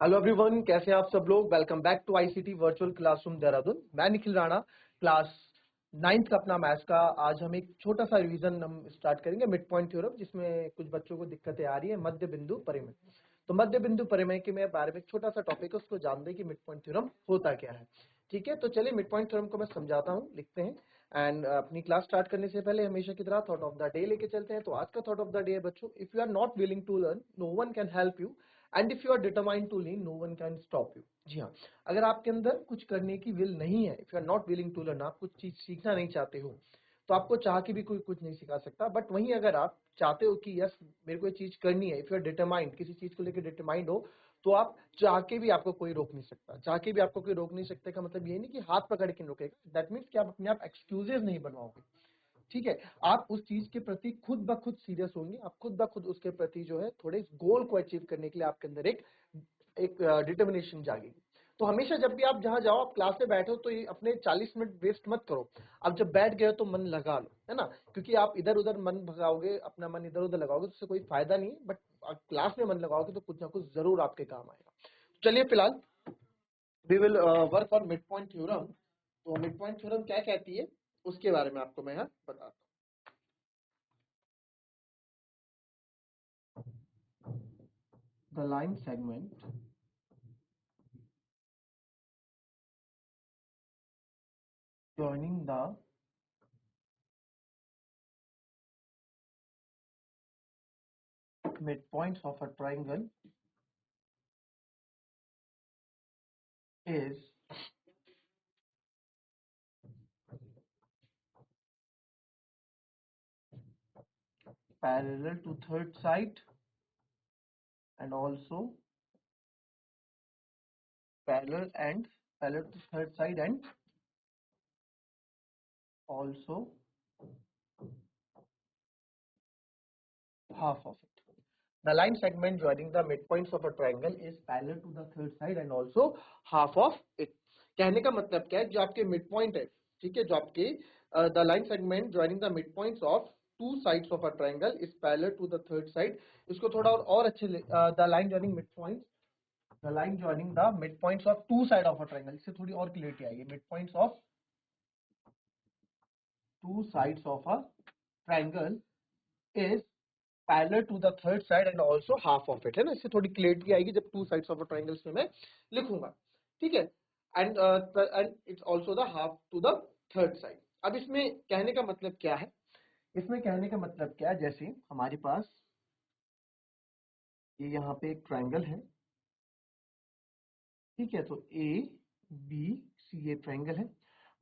Hello everyone, कैसे हैं आप सब लोग। Welcome back to ICT virtual classroom Dehradun. मैं निखिल राणा, क्लास 9th का अपना मैथ्स का। आज हम एक छोटा सा रिवीजन हम स्टार्ट करेंगे मिड पॉइंट थ्योरम, जिसमें कुछ बच्चों को दिक्कतें आ रही है मध्य बिंदु परिमेय। तो मध्य बिंदु परिमेय के बारे में एक छोटा सा टॉपिक है, उसको जान दें कि मिड पॉइंट थ्योरम होता क्या है। ठीक है, तो चलिए मिड पॉइंट थ्योरम को मैं समझाता हूँ, लिखते हैं। एंड अपनी क्लास स्टार्ट करने से पहले हमेशा की तरह थॉट ऑफ द डे लेके चलते हैं। तो आज का थॉट ऑफ द डे है बच्चों, if you are not willing to learn, no one can help you, and if you are determined to learn, no one can stop you. जी हाँ, अगर आपके अंदर कुछ करने की विल नहीं है, if you are not willing to learn, आप कुछ चीज सीखना नहीं चाहते हो, तो आपको चाह के भी कोई कुछ नहीं सिखा सकता। बट वहीं अगर आप चाहते हो कि यस मेरे को ये चीज करनी है, इफ यू आर डिटरमाइंड, किसी चीज को लेकर डिटरमाइंड हो, तो आप चाह के भी आपको कोई रोक नहीं सकता। चाह के भी आपको कोई रोक नहीं सकता का मतलब ये नहीं कि हाथ पकड़ के रोकेगा। दैट मीन्स कि आप अपने आप एक्सक्यूजेज नहीं बनवाओगे। ठीक है, आप उस चीज के प्रति खुद ब खुद सीरियस होंगे। आप खुद ब खुद उसके प्रति जो है थोड़े गोल को अचीव करने के लिए आपके अंदर एक डिटर्मिनेशन जागेगी। तो हमेशा जब भी आप जहां जाओ, आप क्लास में बैठो, तो ये अपने 40 मिनट वेस्ट मत करो। अब जब बैठ गए तो मन लगा लो, है ना। क्योंकि आप इधर उधर मन भगाओगे, अपना मन इधर उधर लगाओगे, तो उससे कोई फायदा नहीं है। बट क्लास में मन लगाओगे तो कुछ ना कुछ जरूर आपके काम आएगा। चलिए फिलहाल we will work on midpoint theorem. तो मिड पॉइंट थ्योरम क्या कहती है, उसके बारे में आपको मैं यहाँ बताता हूँ। The line segment joining the midpoints of a triangle is parallel to third side and also parallel to third side and also half of it. The line segment joining the midpoints of a triangle is parallel to the third side and also half of it. कहने का मतलब क्या है, जो आपके mid point है, ठीक है, जो आपके the line segment joining the midpoints of two sides of a triangle is parallel to the third side. इसको थोड़ा और अच्छे the line joining midpoints, the line joining the midpoints of two side of a triangle, इससे थोड़ी और clarity आएगी। Midpoints of two sides of a triangle is parallel to the third side and also half of it, है ना। इससे थोड़ी clarity आएगी जब two sides of a triangle में मैं लिखूंगा। ठीक है, and and it's also the half to the third side. अब इसमें कहने का मतलब क्या है, इसमें कहने का मतलब क्या है, जैसे हमारे पास ये यहाँ पे एक ट्रायंगल है, ठीक है। तो ए बी सी ये ट्रायंगल है।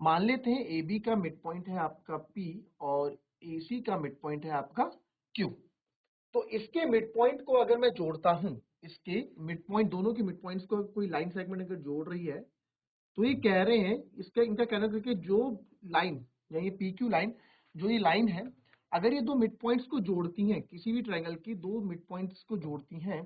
मान लेते हैं ए बी का मिड पॉइंट है आपका पी और ए सी का मिड पॉइंट है आपका क्यू। तो इसके मिड पॉइंट को अगर मैं जोड़ता हूं, इसके मिड पॉइंट, दोनों के मिड पॉइंट्स को कोई लाइन सेगमेंट अगर जोड़ रही है, तो ये कह रहे हैं, इसका इनका कहना है कि जो लाइन या ये पी क्यू लाइन, जो ये लाइन है, अगर ये दो मिड पॉइंट्स को जोड़ती हैं, किसी भी ट्रायंगल की दो मिड पॉइंट्स को जोड़ती हैं,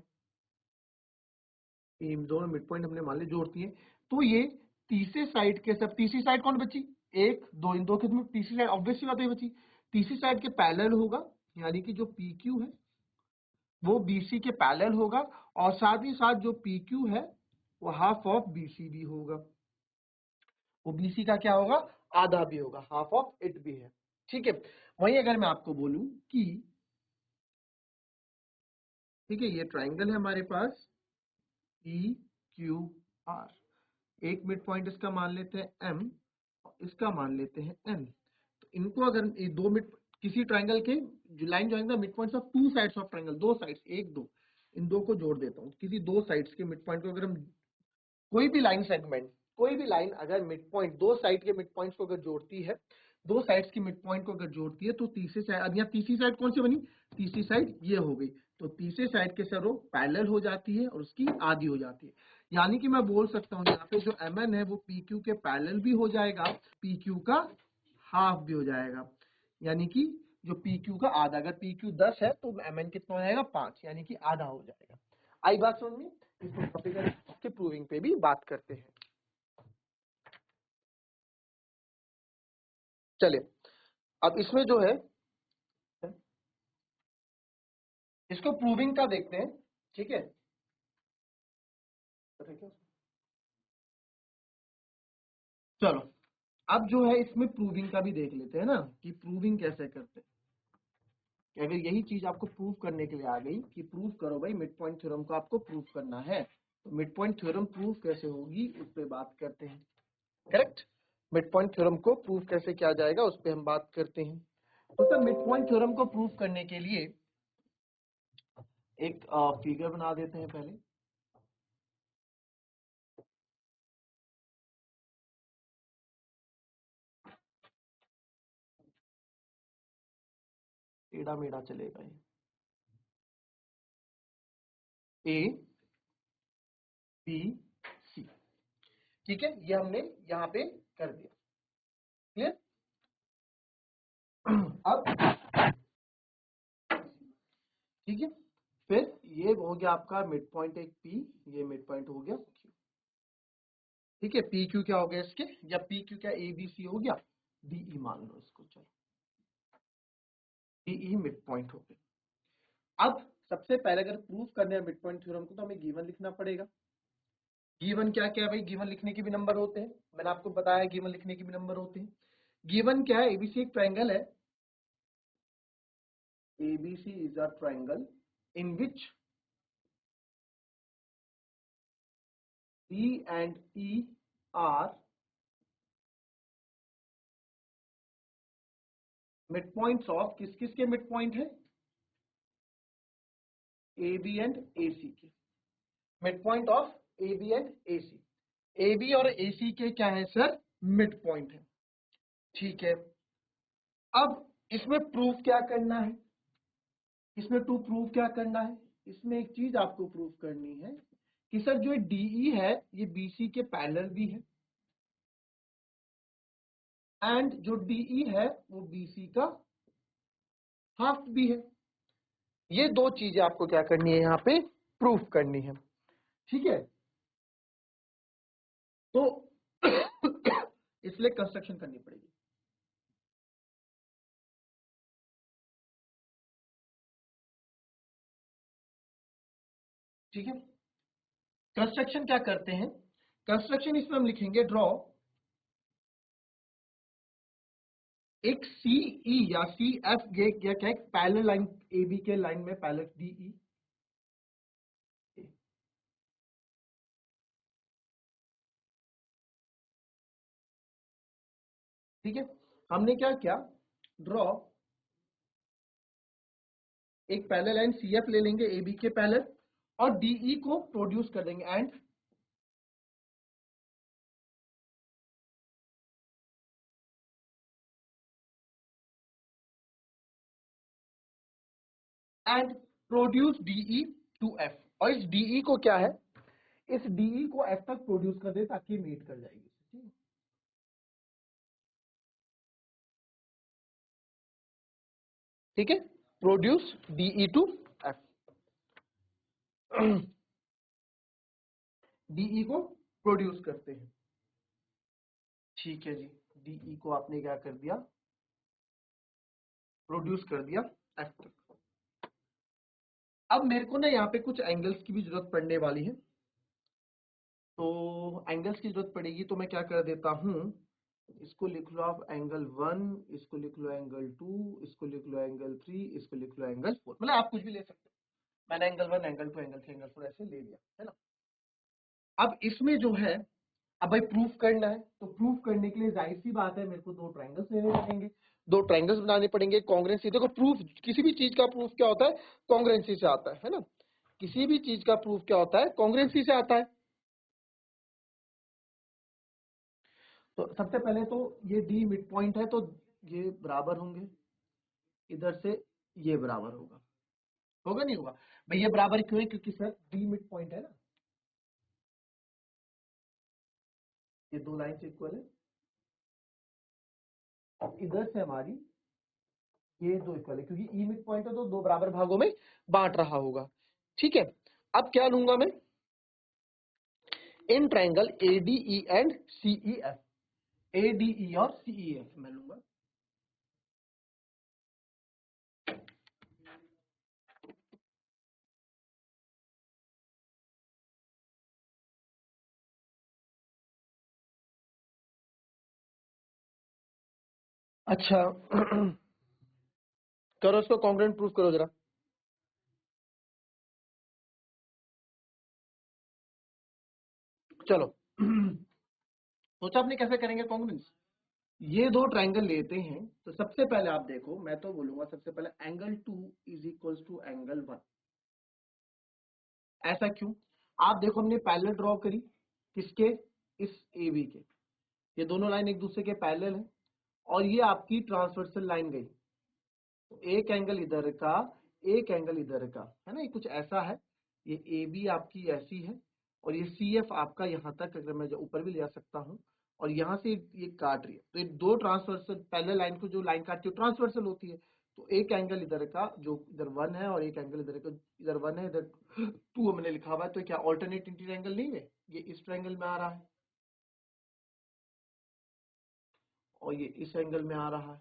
ये दोनों मिड पॉइंट हमने मान लिया जोड़ती हैं, तो ये तीसरे साइड के सब, तीसरी साइड कौन बची, एक दो, इन दो के तीसरी साइड ऑब्वियस सी बात है बची, तीसरी साइड के पैरेलल होगा, यानी कि जो पी क्यू है वो BC के पैरेलल होगा, और साथ ही साथ जो PQ है वो हाफ ऑफ BC भी होगा, वो BC का क्या होगा, आधा भी होगा, हाफ ऑफ इट भी है। ठीक है, वहीं अगर मैं आपको बोलूं कि, ठीक है, ये ट्राइंगल है हमारे पास PQR, एक मिड पॉइंट इसका मान लेते हैं M, इसका मान लेते हैं N। तो इनको अगर ये दो मिड, किसी ट्राइंगल के line joining the midpoints of two sides of triangle, दो साइड्स, एक दो, इन दो को जोड़ देता हूँ। किसी दो साइड्स के मिड पॉइंट को अगर हम, कोई भी लाइन सेगमेंट, कोई भी लाइन अगर मिड पॉइंट, दो साइड के मिड पॉइंट्स को अगर जोड़ती है, दो साइड्स की मिड पॉइंट को अगर जोड़ती है, तो तीसरी साइड, अब यहाँ तीसरी साइड कौन सी बनी, तीसरी साइड ये हो गई। तो तीसरे साइड के सर वो पैरेलल हो जाती है और उसकी आधी हो जाती है। यानी कि मैं बोल सकता हूँ यहाँ पे जो MN है वो PQ के पैरेलल भी हो जाएगा, PQ का हाफ भी हो जाएगा, यानी कि जो PQ का आधा, अगर PQ 10 है तो MN कितना हो जाएगा, 5, यानी कि आधा हो जाएगा। आई बात समझ में। इसको टॉपिक के प्रूविंग पे भी बात करते हैं। चलिए अब इसमें जो है, इसको प्रूविंग का देखते हैं। ठीक है, दिक्कत है क्या? चलो, अब जो है इसमें प्रूविंग का भी देख लेते हैं ना कि प्रूविंग कैसे करते हैं। कि अगर यही चीज आपको प्रूव करने के लिए आ गई कि प्रूव करो भाई, मिड पॉइंट थ्योरम को आपको प्रूव करना है, तो मिड पॉइंट थ्योरम प्रूव कैसे होगी उस पर बात करते हैं। करेक्ट, मिड पॉइंट थ्योरम को प्रूव कैसे किया जाएगा उस पर हम बात करते हैं। तो सर मिड पॉइंट थ्योरम को प्रूव करने के लिए एक फिगर बना देते हैं पहले। टेढ़ा मेढ़ा चलेगा ये, ए बी सी, ठीक है, ये हमने यहाँ पे कर दिया। क्लियर? अब ठीक है, फिर ये हो गया आपका मिड पॉइंट एक पी, ये मिड पॉइंट हो गया क्यू। ठीक है, पी क्यू क्या हो गया इसके, या पी क्यू क्या ए बी सी हो गया, डीई मान लो इसको, चलो डीई मिड पॉइंट हो गया। अब सबसे पहले अगर प्रूफ करने हैं मिड पॉइंट थ्योरम को तो हमें गिवन लिखना पड़ेगा। गिवन क्या क्या है भाई, गिवन लिखने के भी नंबर होते हैं, मैंने आपको बताया गिवन लिखने के भी नंबर होते हैं। गिवन क्या है, एबीसी एक ट्रायंगल है, ABC is a triangle in which B and E are midpoints of, किस किस के midpoint है, AB and AC के midpoint of AB and AC, AB और AC के क्या है सर, midpoint है। ठीक है, अब इसमें प्रूफ क्या करना है, इसमें टू प्रूफ क्या करना है, इसमें एक चीज आपको प्रूफ करनी है कि सर जो DE है ये BC के पैरेलल भी है, एंड जो DE है वो BC का हाफ भी है। ये दो चीजें आपको क्या करनी है यहाँ पे प्रूफ करनी है। ठीक है, तो इसलिए कंस्ट्रक्शन करनी पड़ेगी। ठीक है, कंस्ट्रक्शन क्या करते हैं, कंस्ट्रक्शन इसमें हम लिखेंगे ड्रॉ एक सीई या सी एफ क्या क्या पैरेलल लाइन ए बी के लाइन में पैरेलल डीई। ठीक है, हमने क्या किया, ड्रॉ एक पैरेलल लाइन सी एफ ले लेंगे ए बी के पैरेलल और डीई को प्रोड्यूस कर देंगे, and produce DE to F, और इस डीई को क्या है, इस डीई को एफ तक प्रोड्यूस कर दे ताकि मीट कर जाएगी। ठीक है, produce DE to F, DE को प्रोड्यूस करते हैं। ठीक है जी, डीई को आपने क्या कर दिया, प्रोड्यूस कर दिया एफ तक। अब मेरे को ना यहाँ पे कुछ एंगल्स की भी जरूरत पड़ने वाली है, तो एंगल्स की जरूरत पड़ेगी तो मैं क्या कर देता हूँ, इसको लिख लो आप एंगल 1, इसको लिख लो एंगल 2, इसको लिख लो एंगल 3, इसको लिख लो एंगल 4, मतलब आप कुछ भी ले सकते हो। मैंने एंगल 1, एंगल 2, एंगल 3, एंगल 4 ऐसे ले लिया है ना। अब इसमें जो है, अब भाई प्रूफ करना है, तो प्रूफ करने के लिए जाहिर सी बात है मेरे को दो ट्रायंगल्स लेने पड़ेंगे, दो ट्रायंगल्स बनाने पड़ेंगे कॉन्ग्रुएंसी। देखो प्रूफ, किसी भी चीज का प्रूफ क्या होता है, कॉन्ग्रुएंसी से आता है ना, किसी भी चीज का प्रूफ क्या होता है, कॉन्ग्रुएंसी से आता है। तो सबसे पहले तो ये डी मिड पॉइंट है, तो ये बराबर होंगे, इधर से ये बराबर होगा, होगा नहीं होगा भाई, ये बराबर क्यों है, क्योंकि सर डी मिड पॉइंट है ना, ये दो लाइन इक्वल है, और इधर से हमारी ये दो इक्वल है, क्योंकि ई मिड पॉइंट है तो दो बराबर भागों में बांट रहा होगा। ठीक है, अब क्या लूंगा मैं, इन triangle ADE and CE F, ADE और सीई एफ मैं लूंगा। अच्छा करो इसको कॉन्ग्रुएंट प्रूफ करो जरा। चलो सोचा आपने कैसे करेंगे कॉन्ग्रुएंस। ये दो ट्रायंगल लेते हैं तो सबसे पहले आप देखो, मैं तो बोलूंगा सबसे पहले angle 2 is equal to angle 1। ऐसा क्यों? आप देखो हमने पैरेलल ड्रॉ करी किसके, इस ए बी के, ये दोनों लाइन एक दूसरे के पैरेलल है और ये आपकी ट्रांसवर्सल लाइन गई, तो एक एंगल इधर का, एक एंगल इधर का, है ना, ये कुछ ऐसा है। ये ए बी आपकी ऐसी है और ये सी एफ आपका यहाँ तक, अगर मैं ऊपर भी ले जा सकता हूँ, और यहाँ से ये काट रही है, तो ये दो ट्रांसवर्सल पैरेलल लाइन को जो लाइन काटती है ट्रांसवर्सल होती है। तो एक एंगल इधर का जो इधर 1 है और एक एंगल इधर का, इधर 1 है इधर 2 हमने लिखा हुआ है, तो क्या ऑल्टरनेट इंटीरियर एंगल नहीं है, ये इस ट्रायंगल में आ रहा है और ये इस एंगल में आ रहा है।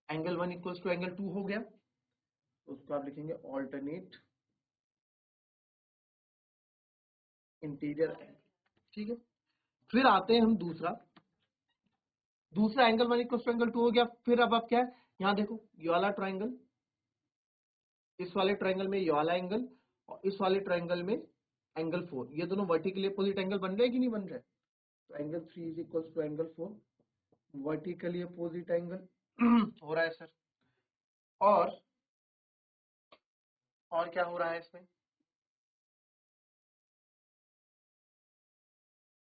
एंगल 1 इक्वल्स टू एंगल 2 हो गया, तो उसको आप लिखेंगे ऑल्टरनेट इंटीरियर एंगल। ठीक है, फिर आते हैं हम दूसरा एंगल 1 इक्वल्स टू एंगल 2 हो गया। फिर अब आप क्या है, यहाँ देखो ये वाला ट्रायंगल, इस वाले ट्रायंगल में ये वाला एंगल और इस वाले ट्रायंगल में एंगल 4, ये दोनों वर्टिकली अपोजिट एंगल बन रहे हैं कि नहीं बन रहे? तो angle 3 is equals to angle 4, vertically opposite angle हो रहा है सर। और और क्या हो रहा है इसमें,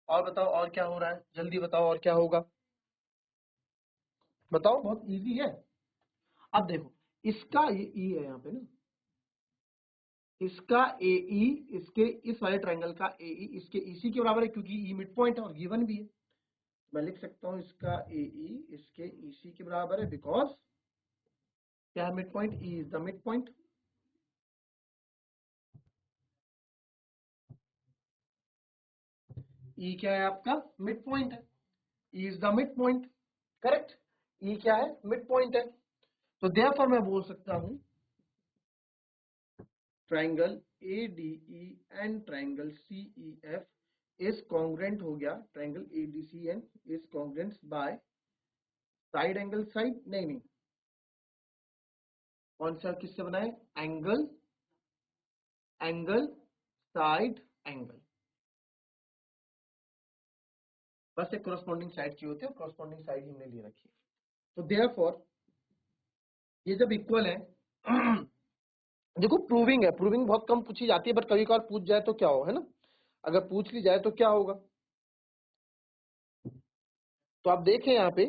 और बताओ और क्या हो रहा है, जल्दी बताओ और क्या होगा, बताओ, बहुत इजी है। अब देखो इसका ये ई है यहाँ पे ना, इसका ए ई, इसके इस वाले ट्रायंगल का ए ई इसके ईसी के बराबर है, क्योंकि ई मिड पॉइंट है और गिवन भी है। मैं लिख सकता हूँ इसका ए ई इसके ईसी के बराबर है, बिकॉज क्या है, mid point, E is the mid point. E क्या है आपका, मिड पॉइंट है, E is the mid point, correct. E क्या है, मिड पॉइंट है, तो देयरफॉर मैं बोल सकता हूँ triangle A D E and triangle C E F is congruent हो गया, triangle A D C N is congruent by side angle side, नहीं कौन सा किससे बनाए, एंगल एंगल साइड एंगल, बस एक कोरस्पॉन्डिंग साइड चाहिए होती है, कोरस्पॉन्डिंग साइड हमने ले रखी है। तो देयरफॉर ये जब इक्वल है देखो प्रूविंग है, प्रूविंग बहुत कम पूछी जाती है, बट कभी कभार पूछ जाए तो क्या हो, है ना, अगर पूछ ली जाए तो क्या होगा। तो आप देखें यहाँ पे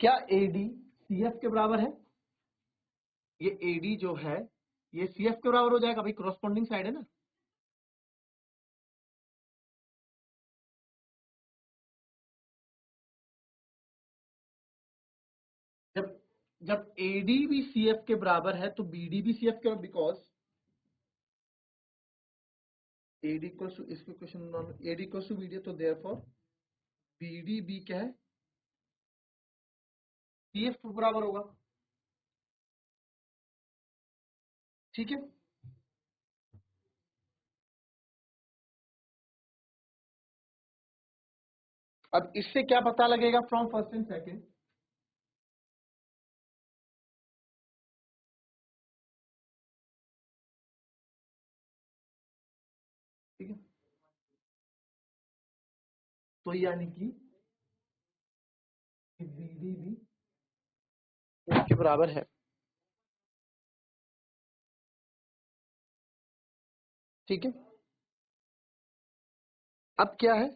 क्या एडी सी एफ के बराबर है, ये एडी जो है ये सी एफ के बराबर हो जाएगा, भाई क्रॉसपॉन्डिंग साइड है ना। जब जब एडी भी सी एफ के बराबर है तो बीडी भी सी एफ के, बिकॉज एडी इक्वल्स टू, इसके question AD equals to BD, तो देयरफॉर बीडी भी क्या है, सी एफ के बराबर होगा। ठीक है, अब इससे क्या पता लगेगा, फ्रॉम फर्स्ट एंड सेकेंड, ठीक है, तो यानी कि बीडी भी इसके बराबर है। ठीक है, अब क्या है,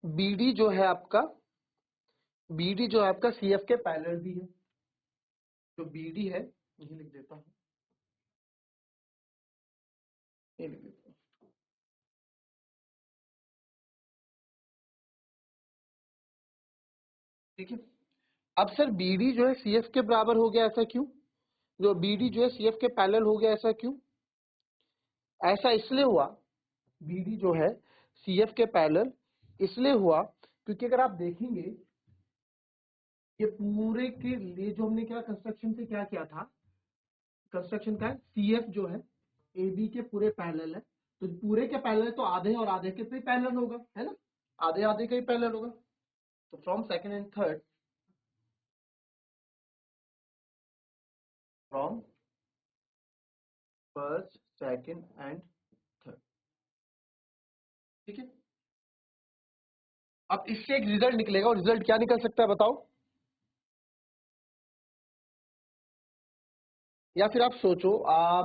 बीडी जो है आपका, बीडी जो है आपका सी एफ के पैरेलल भी है, जो बीडी है ये लिख देता हूं, ये लिख देता हूं, ठीक है। अब सर बीडी जो है सी एफ के बराबर हो गया, ऐसा क्यों, जो बीडी जो है सी एफ के पैरेलल हो गया, ऐसा क्यों, ऐसा इसलिए हुआ, बीडी जो है सी एफ के पैरेलल इसलिए हुआ क्योंकि अगर आप देखेंगे ये पूरे के लिए जो हमने क्या कंस्ट्रक्शन से क्या किया था, कंस्ट्रक्शन का सी एफ जो है ए बी के पूरे पैरेलल है, तो पूरे के पैरेलल तो आधे और आधे के पे पैरेलल होगा, है ना। आधे आधे का ही पैरेलल होगा। तो from second and third, from first second and third, ठीक है। अब इससे एक रिजल्ट निकलेगा, और रिजल्ट क्या निकल सकता है बताओ? या फिर आप सोचो,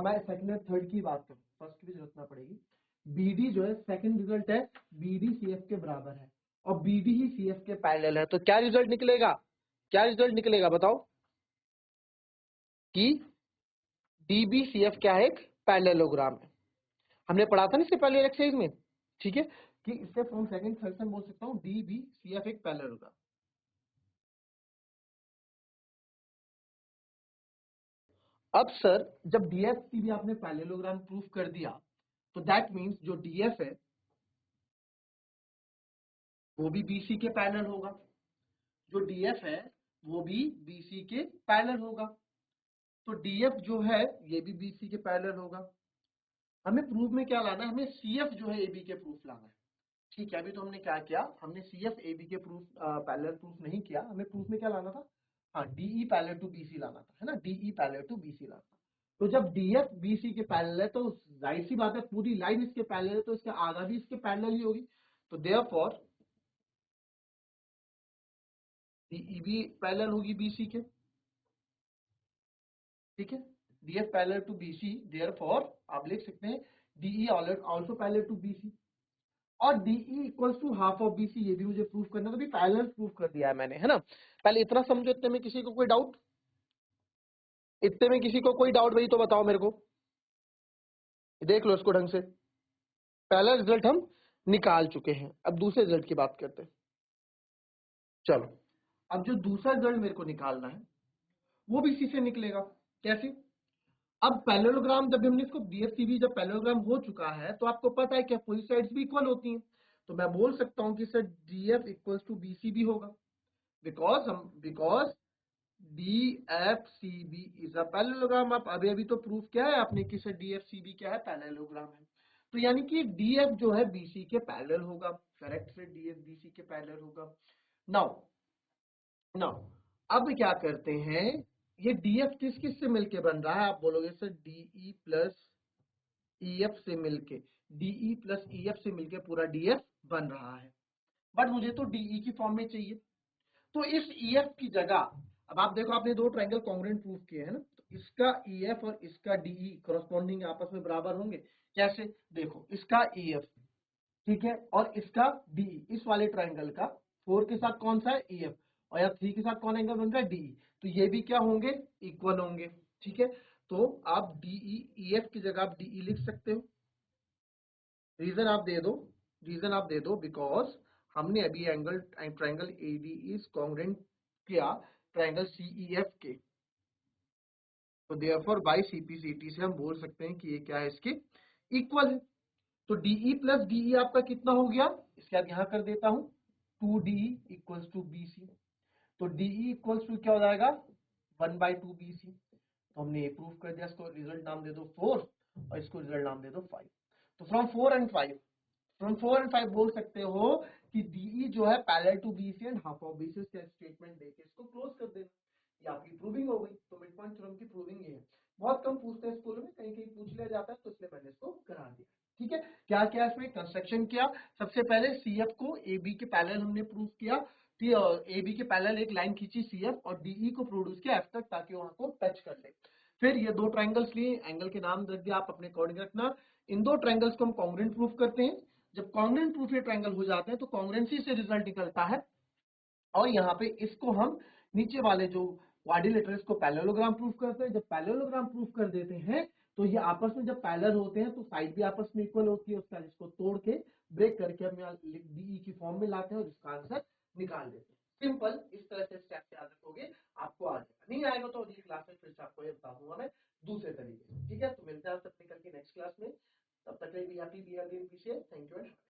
मैं सेकंड और थर्ड की बात करूं, फर्स्ट की भी जरूरत ना पड़ेगी। बीडी जो है सेकंड रिजल्ट है, बीडी सीएफ के बराबर है और बीडी ही सीएफ के पैरेलल है, तो क्या रिजल्ट निकलेगा? क्या रिजल्ट निकलेगा बताओ? कि डीबीसीएफ क्या है? एक पैरेललोग्राम है। हमने पढ़ा था ना इससे पहले एक्सरसाइज में, ठीक है, कि इससे फ्रॉम सेकंड थर्ड से बोल सकता हूँ डीबीसीएफ एक पैरेललोग्राम। अब सर जब डीएफ की भी आपने पैरेललोग्राम प्रूफ कर दिया, तो दैट मीन्स जो डीएफ है वो भी बीसी के पैरेलल होगा, जो डीएफ है वो भी बीसी के पैरेलल होगा, तो डीएफ जो है ये भी बीसी के पैरेलल होगा। हमें प्रूफ में क्या लाना है? हमें सीएफ जो है एबी के प्रूफ लाना है, ठीक है। अभी तो हमने क्या किया, हमने सीएफ एबी के प्रूफ पैरेलल प्रूफ नहीं किया, हमें प्रूफ में क्या लाना था? हाँ, डीई पैरेलल टू बीसी लाना था, है ना, डीई पैरेलल टू बीसी लाना था। तो जब डीएफ बीसी के पैरेलल है तो जाहिर सी बात है पूरी लाइन इसके पैरेलल है, तो इसके आधा भी इसके पैरेलल ही होगी, तो देयरफॉर डीई भी पैरेलल होगी बीसी के, ठीक है। DF parallel to BC, therefore आप लिख सकते हैं DE also parallel to BC, और DE equals to half of BC, ये भी मुझे प्रूफ करना था, भी पैरेलल प्रूफ कर दिया है मैंने, है ना। पहले इतना समझो, इतने में किसी को कोई डाउट? इतने में किसी को कोई डाउट भाई तो बताओ मेरे को, देख लो इसको ढंग से। पहला रिजल्ट हम निकाल चुके हैं, अब दूसरे रिजल्ट की बात करते हैं। चलो, अब जो दूसरा रिजल्ट मेरे को निकालना है वो भी इसी से निकलेगा। कैसे? अब पैरेललोग्राम जब हमने इसको डीएफसीबी जब पैरेललोग्राम हो चुका है तो आपको पता है कि अपोजिट साइड्स भी इक्वल होती हैं, तो मैं बोल सकता हूं कि sir DF equals to BC भी होगा, because DFCB is a parallelogram. आप अभी अभी तो प्रूफ क्या है आपने कि सर DFCB क्या है? पैरेललोग्राम है। तो यानी कि DF जो है BC के पैरेलल होगा, करेक्ट सर, DF BC के पैरेलल होगा। नाउ नाउ अब क्या करते हैं, ये DF किस किस से मिलके बन रहा है? आप बोलोगे सर DE प्लस EF से मिलके, DE प्लस EF से मिलके पूरा DF बन रहा है, बट मुझे तो DE की फॉर्म में चाहिए। तो इस EF की जगह, अब आप देखो आपने दो ट्रायंगल कॉन्ग्रुएंट प्रूफ किए हैं ना, तो इसका EF और इसका DE कॉरस्पॉन्डिंग आपस में बराबर होंगे। कैसे? देखो, इसका EF, ठीक है, और इसका DE, इस वाले ट्रायंगल का 4 के साथ कौन सा है? EF, और या 3 के साथ कौन एंगल बन रहा है? DE, तो ये भी क्या होंगे? इक्वल होंगे, ठीक है। तो आप DE EF की जगह आप DE लिख सकते हो। रीजन आप दे दो, रीजन आप दे दो, बिकॉज हमने अभी angle triangle AB is congruent किया ट्रायंगल सीईएफ के, तो देयरफॉर बाय सीपीसीटी से हम बोल सकते हैं कि ये क्या है? इसके इक्वल है। तो डीई प्लस डीई आपका कितना हो गया? इसके बाद यहां कर देता हूं 2DE इक्वल्स टू बीसी, तो डीई इक्वल्स टू क्या हो जाएगा? 1/2 बीसी। तो हमने ये प्रूफ कर दिया, इसको रिजल्ट नाम दे दो 4 और इसको रिजल्ट नाम दे दो 5। तो फ्रॉम 4 एंड 5 बोल सकते हो कि डीई जो है parallel to BC and half of BC का स्टेटमेंट देके इसको क्लोज कर देना, ये आपकी प्रूविंग हो गई। तो मिड पॉइंट थ्योरम की प्रूविंग ये है। बहुत कम पूछते हैं स्कूल में, कहीं कहीं पूछ लिया जाता है, तो इसलिए मैंने इसको करा दिया, ठीक है। क्या क्या इसमें कंस्ट्रक्शन किया? सबसे पहले सीएफ को एबी के पैरेलल हमने प्रूव किया, एबी के पैरेलल एक लाइन खींची सीएफ और डीई को प्रोड्यूस किया एफ तक, ताकि वहां को टच कर ले। फिर ये दो ट्रायंगल्स लिए, एंगल के नाम रख दिया, आप अपने अकॉर्डिंग रखना। इन दो ट्रायंगल्स को हम कॉन्ग्रुएंट प्रूफ करते हैं। जब कॉन्ग्रुएंट प्रूफ ये ट्रायंगल हो जाते हैं तो कॉन्ग्रुएंसी से रिजल्ट निकलता है, और यहाँ पे इसको हम नीचे वाले जो क्वाड्रिलेटरल्स को पैरेललोग्राम प्रूफ करते हैं। जब पैरेललोग्राम प्रूफ कर देते हैं तो ये आपस में जब पैरेलल होते हैं तो साइड भी आपस में इक्वल होती है, उसका इसको तोड़ के ब्रेक करके हम यहाँ डीई की फॉर्म में लाते हैं और इसका आंसर निकाल देते हैं। सिंपल, इस तरह से स्टेप से याद रखोगे, आपको आ जाएगा। नहीं आएगा तो अगली क्लास में फिर से आपको ये बता दूंगा मैं दूसरे तरीके से, ठीक है। तो मिलते हैं आपसे अपने कल की नेक्स्ट क्लास में, तब तक के लिए be happy, be healthy, thank you and